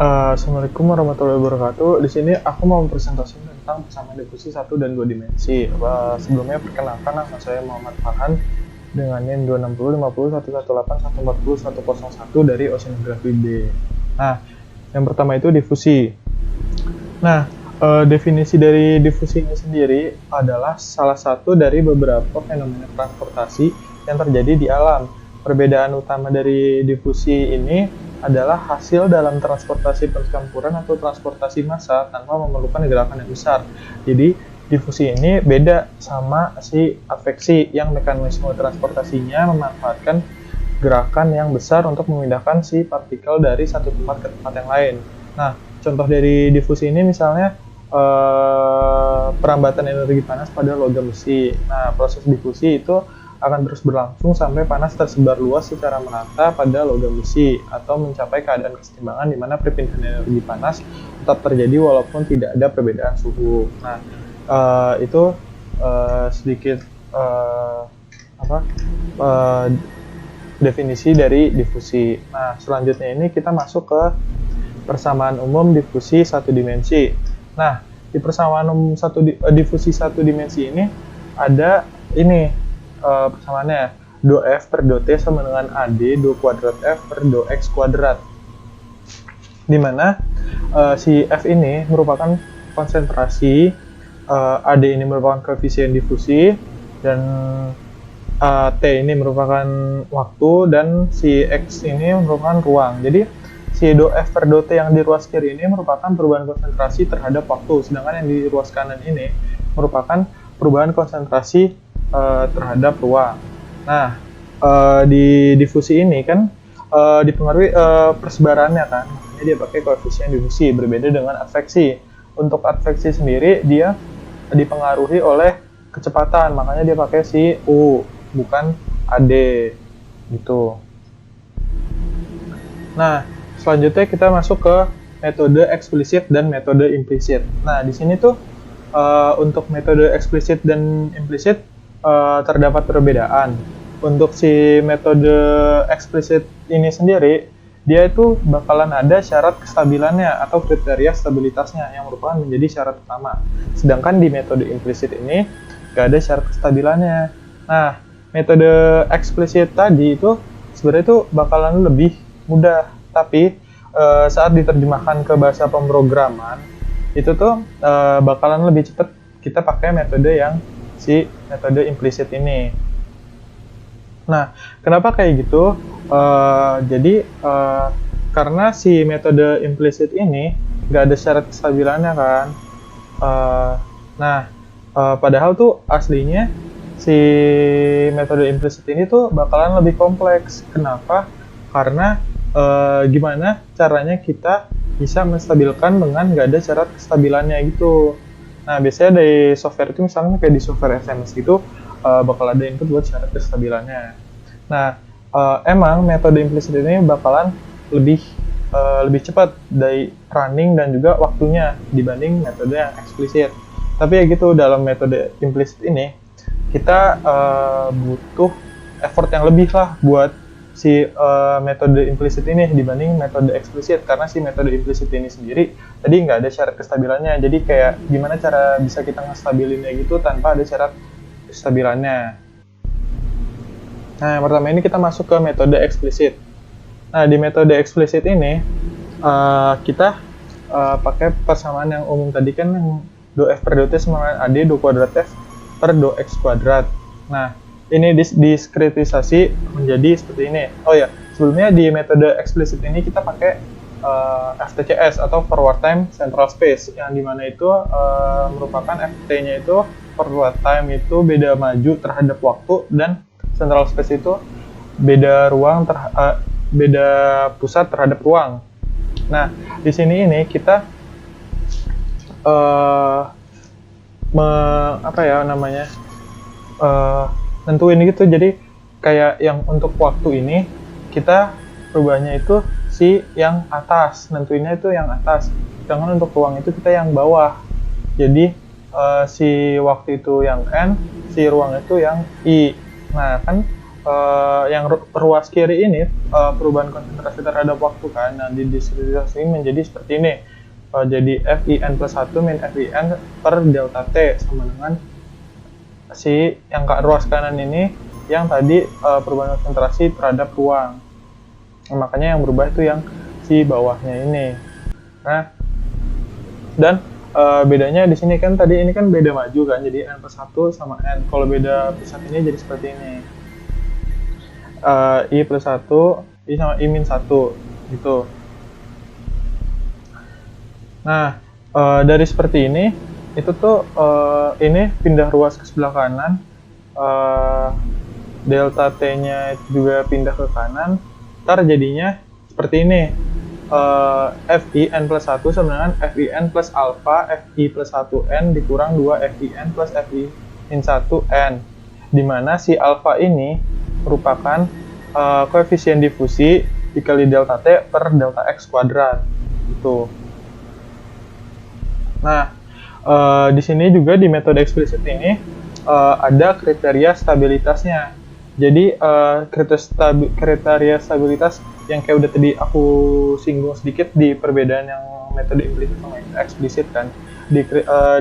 Assalamualaikum warahmatullahi wabarakatuh. Di sini aku mau presentasikan tentang persamaan difusi satu dan 2 dimensi. Sebelumnya perkenalkan, nama saya Muhammad Farhan dengan NIM 260501188140101 dari Oceanografi B. Nah, yang pertama itu difusi. Nah, definisi dari difusi ini sendiri adalah salah satu dari beberapa fenomena transportasi yang terjadi di alam. Perbedaan utama dari difusi ini adalah hasil dalam transportasi percampuran atau transportasi massa tanpa memerlukan gerakan yang besar. Jadi, difusi ini beda sama si adveksi yang mekanisme transportasinya memanfaatkan gerakan yang besar untuk memindahkan si partikel dari satu tempat ke tempat yang lain. Nah, contoh dari difusi ini misalnya perambatan energi panas pada logam besi. Nah, proses difusi itu akan terus berlangsung sampai panas tersebar luas secara merata pada logam besi atau mencapai keadaan keseimbangan di mana perpindahan energi panas tetap terjadi walaupun tidak ada perbedaan suhu. Nah, itu sedikit definisi dari difusi. Nah, selanjutnya ini kita masuk ke persamaan umum difusi satu dimensi. Nah, di persamaan umum difusi satu dimensi ini ada ini persamaannya do F per do T sama dengan AD do kuadrat F per do X kuadrat, dimana si F ini merupakan konsentrasi, AD ini merupakan koefisien difusi, dan T ini merupakan waktu, dan si X ini merupakan ruang. Jadi si do F per do T yang di ruas kiri ini merupakan perubahan konsentrasi terhadap waktu, sedangkan yang di ruas kanan ini merupakan perubahan konsentrasi terhadap ruang. Nah, di difusi ini kan dipengaruhi persebarannya kan, makanya dia pakai koefisien difusi, berbeda dengan adveksi. Untuk adveksi sendiri dia dipengaruhi oleh kecepatan, makanya dia pakai si U, bukan AD gitu. Nah, selanjutnya kita masuk ke metode eksplisit dan metode implisit. Nah, di sini tuh untuk metode eksplisit dan implisit terdapat perbedaan. Untuk si metode eksplisit ini sendiri, dia itu bakalan ada syarat kestabilannya atau kriteria stabilitasnya yang merupakan menjadi syarat utama. Sedangkan di metode implisit ini gak ada syarat kestabilannya. Nah, metode eksplisit tadi itu sebenarnya itu bakalan lebih mudah, tapi saat diterjemahkan ke bahasa pemrograman itu tuh bakalan lebih cepat kita pakai metode yang si metode implisit ini. Nah, kenapa kayak gitu? Jadi karena si metode implisit ini nggak ada syarat kestabilannya kan. Padahal tuh aslinya si metode implisit ini tuh bakalan lebih kompleks. Kenapa? Karena gimana caranya kita bisa menstabilkan dengan nggak ada syarat kestabilannya gitu. Nah, biasanya dari software itu misalnya kayak di software SMS gitu, bakal ada input buat syarat kestabilannya. Nah, emang metode implisit ini bakalan lebih cepat dari running dan juga waktunya dibanding metode yang eksplisit. Tapi ya gitu, dalam metode implisit ini kita butuh effort yang lebih lah buat si metode implisit ini dibanding metode eksplisit, karena si metode implisit ini sendiri tadi nggak ada syarat kestabilannya. Jadi kayak gimana cara bisa kita ngestabilinnya gitu tanpa ada syarat kestabilannya. Nah, yang pertama ini kita masuk ke metode eksplisit. Nah, di metode eksplisit ini kita pakai persamaan yang umum tadi kan, yang do F per do T sama dengan AD do kuadrat F per do X kuadrat. Nah, ini diskretisasi menjadi seperti ini. Oh ya, sebelumnya di metode eksplisit ini kita pakai FTCS atau Forward Time Central Space, yang dimana itu merupakan FT-nya itu forward time itu beda maju terhadap waktu, dan central space itu beda beda pusat terhadap ruang. Nah, di sini ini kita nentuin gitu. Jadi kayak yang untuk waktu ini kita perubahannya itu si yang atas, nentuinnya itu yang atas, sedangkan untuk ruang itu kita yang bawah. Jadi si waktu itu yang N, si ruang itu yang I. Nah, kan yang ruas kiri ini perubahan konsentrasi terhadap waktu kan. Nah, di diskretizasi menjadi seperti ini. Jadi FIN plus 1 min FIN per delta T sama dengan si yang ruas kanan ini yang tadi perubahan konsentrasi terhadap ruang. Nah, makanya yang berubah itu yang si bawahnya ini. Nah, dan bedanya di sini kan tadi ini kan beda maju kan, jadi N plus 1 sama N. Kalau beda pusat ini jadi seperti ini. I plus 1, I sama I min 1 gitu. Nah, dari seperti ini, itu tuh ini pindah ruas ke sebelah kanan, delta T-nya juga pindah ke kanan, ntar jadinya seperti ini. FIN plus 1 sama dengan FIN plus alpha FI plus 1N dikurang 2 FIN plus FI min 1N, dimana si alpha ini merupakan koefisien difusi dikali delta T per delta X kuadrat gitu. Nah, di sini juga di metode eksplisit ini ada kriteria stabilitasnya. Jadi kriteria stabilitas yang kayak udah tadi aku singgung sedikit di perbedaan yang metode implisit sama eksplisit kan.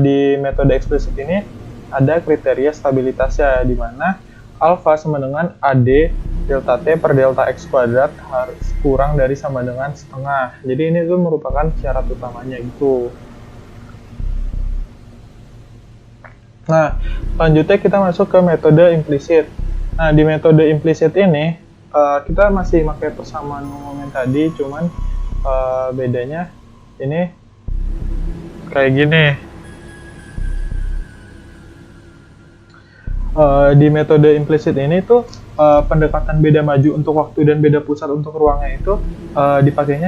Di metode eksplisit ini ada kriteria stabilitasnya, di mana alfa sama dengan AD delta T per delta X kuadrat harus kurang dari sama dengan setengah. Jadi ini tuh merupakan syarat utamanya gitu. Nah, selanjutnya kita masuk ke metode implisit. Nah, di metode implisit ini kita masih pakai persamaan momen tadi, cuman bedanya ini kayak gini. Di metode implisit ini tuh pendekatan beda maju untuk waktu dan beda pusat untuk ruangnya itu dipakainya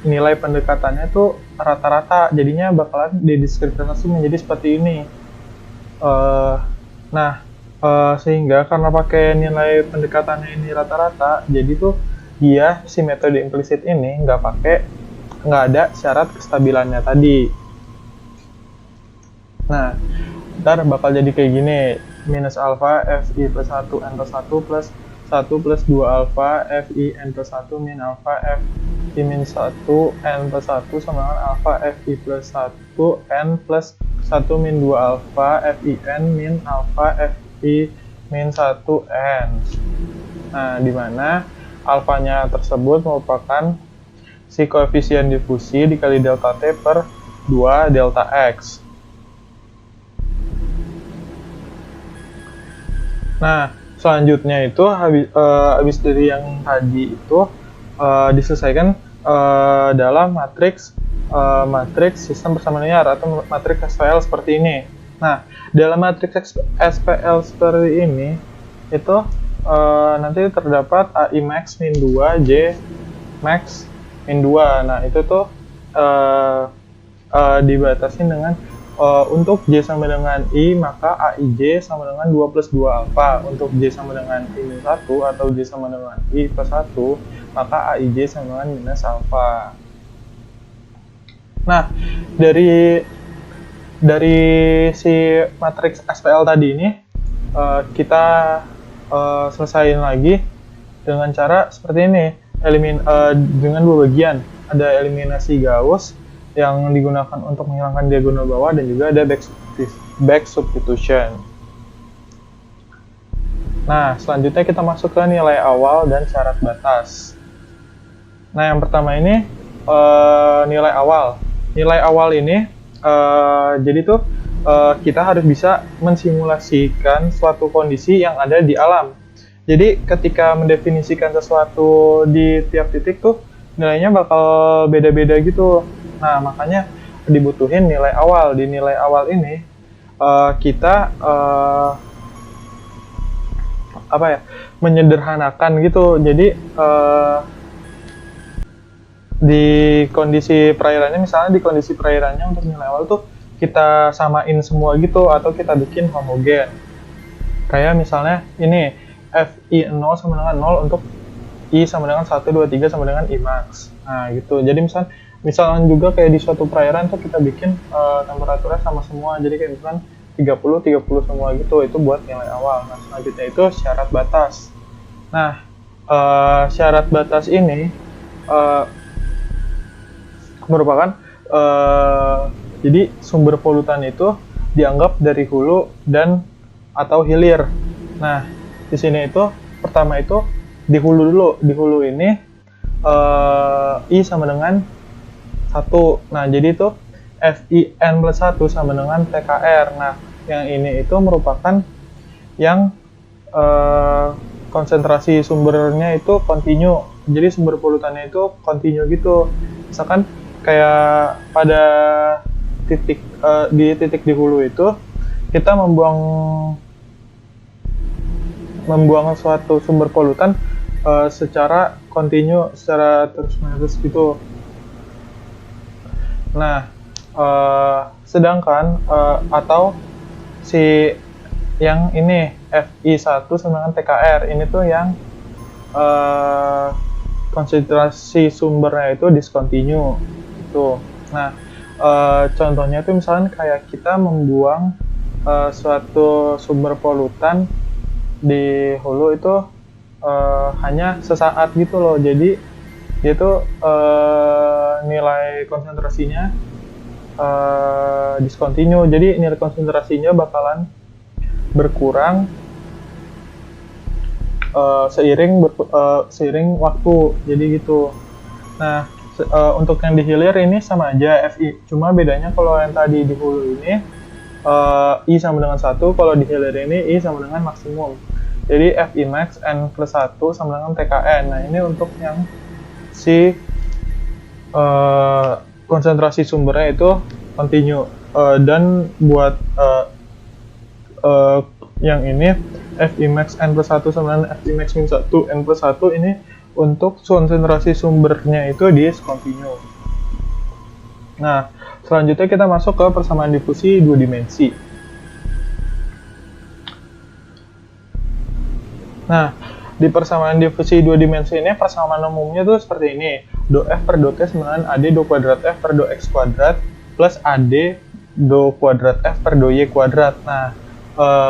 nilai pendekatannya tuh rata-rata, jadinya bakalan didiskriminasi menjadi seperti ini. Sehingga karena pakai nilai pendekatannya ini rata-rata, jadi tuh dia si metode implisit ini nggak ada syarat kestabilannya tadi. Nah, ntar bakal jadi kayak gini, minus alpha FI plus 1 N plus 1 plus 1 plus 2 alpha FI N plus 1 min alpha FI min 1 N plus 1 sama dengan alpha FI plus 1 N plus 1 min 2 alpha FI N min alpha FI min 1 N. Nah, di mana alfanya tersebut merupakan si koefisien difusi dikali delta T per 2 delta X. Nah, selanjutnya itu habis dari yang tadi itu diselesaikan dalam matriks sistem persamaan linear atau matriks SPL seperti ini. Nah, dalam matriks SPL seperti ini itu nanti terdapat AI max min 2 J max min 2. Nah, itu tuh dibatasi dengan untuk J sama dengan I, maka AIJ sama dengan 2 plus 2 alpha. Untuk J sama dengan I minus 1 atau J sama dengan I plus 1, maka AIJ sama dengan minus alpha. Nah, dari si matriks SPL tadi ini, kita selesaiin lagi dengan cara seperti ini, dengan dua bagian. Ada eliminasi Gauss yang digunakan untuk menghilangkan diagonal bawah, dan juga ada back substitution. Nah, selanjutnya kita masuk ke nilai awal dan syarat batas. Nah, yang pertama ini nilai awal. Nilai awal ini jadi tuh kita harus bisa mensimulasikan suatu kondisi yang ada di alam. Jadi ketika mendefinisikan sesuatu di tiap titik tuh nilainya bakal beda-beda gitu. Nah, makanya dibutuhin nilai awal. Di nilai awal ini kita menyederhanakan gitu. Jadi di kondisi perairannya, misalnya di kondisi perairannya untuk nilai awal tuh kita samain semua gitu, atau kita bikin homogen. Kayak misalnya ini FI 0 sama dengan 0 untuk I sama dengan 1, 2, 3 sama dengan I max. Nah, gitu. Jadi misalnya juga kayak di suatu perairan tuh kita bikin temperaturnya sama semua. Jadi kayak misalkan 30 semua gitu, itu buat nilai awal. Nah, selanjutnya itu syarat batas. Nah, syarat batas ini eh, merupakan jadi sumber polutan itu dianggap dari hulu dan atau hilir. Nah, di sini itu pertama itu di hulu dulu. Di hulu ini I sama dengan 1. Nah, jadi itu FIN plus 1 sama dengan TKR. Nah, yang ini itu merupakan yang konsentrasi sumbernya itu kontinu. Jadi sumber polutannya itu kontinu gitu. Misalkan kayak pada titik di hulu itu kita membuang suatu sumber polutan secara kontinu, secara terus-menerus gitu. Nah, sedangkan atau si yang ini FI1 sama dengan TKR ini tuh yang konsentrasi sumbernya itu discontinue itu. Nah, contohnya tuh misalkan kayak kita membuang suatu sumber polutan di hulu itu hanya sesaat gitu loh. Jadi dia tuh nilai konsentrasinya discontinue. Jadi nilai konsentrasinya bakalan berkurang seiring waktu. Jadi gitu. Nah, untuk yang di hilir ini sama aja FI. Cuma bedanya kalau yang tadi di hulu ini I sama dengan 1, kalau di hilir ini I sama dengan maksimum. Jadi FI max N plus 1 sama dengan TKN. Nah, ini untuk yang si konsentrasi sumbernya itu continue. Dan buat yang ini FI max N plus 1 sama dengan FI max min 1 N plus 1 ini untuk konsentrasi sumbernya itu discontinue. Nah, selanjutnya kita masuk ke persamaan difusi 2 dimensi. Nah, di persamaan difusi 2 dimensi ini persamaan umumnya tuh seperti ini. Do F per do T sama dengan AD do kuadrat F per do X kuadrat plus AD do kuadrat F per do Y kuadrat. Nah,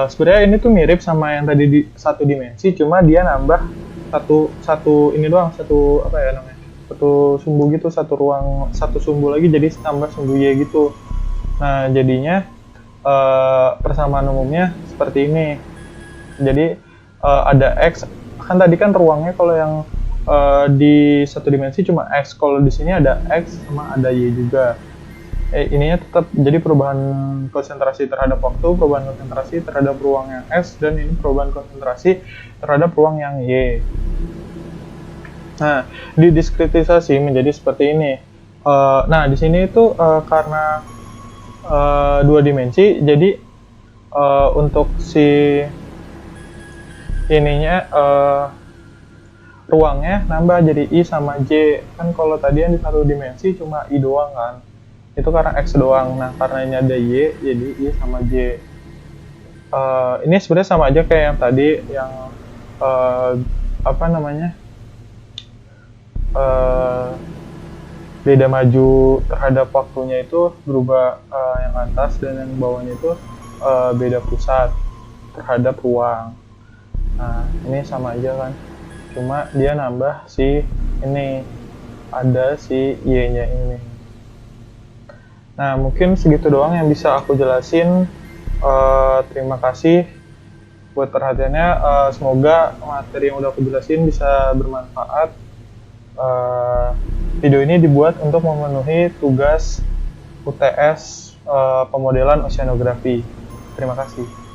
sebenarnya ini tuh mirip sama yang tadi di 1 dimensi, cuma dia nambah satu ini doang, satu apa ya namanya, satu sumbu gitu, satu ruang, satu sumbu lagi jadi tambah sumbu Y gitu. Nah, jadinya persamaan umumnya seperti ini. Jadi ada X, kan tadi kan ruangnya kalau yang di 1 dimensi cuma X, kalau di sini ada X sama ada Y juga. Ininya tetap jadi perubahan konsentrasi terhadap waktu, perubahan konsentrasi terhadap ruang yang S, dan ini perubahan konsentrasi terhadap ruang yang Y. Nah, didiskretisasi menjadi seperti ini. Nah, di sini itu karena 2 dimensi, jadi untuk si ininya ruangnya nambah jadi I sama J. Kan kalau tadi yang di 1 dimensi cuma I doang kan, itu karena X doang. Nah, karena ini ada Y, jadi I sama J. Ini sebenarnya sama aja kayak yang tadi, yang apa namanya, beda maju terhadap waktunya itu berubah, yang atas dan yang bawahnya itu beda pusat terhadap ruang. Nah, ini sama aja kan, cuma dia nambah si ini, ada si Y-nya ini. Nah, mungkin segitu doang yang bisa aku jelasin. Terima kasih buat perhatiannya. Semoga materi yang udah aku jelasin bisa bermanfaat. Video ini dibuat untuk memenuhi tugas UTS pemodelan oceanografi. Terima kasih.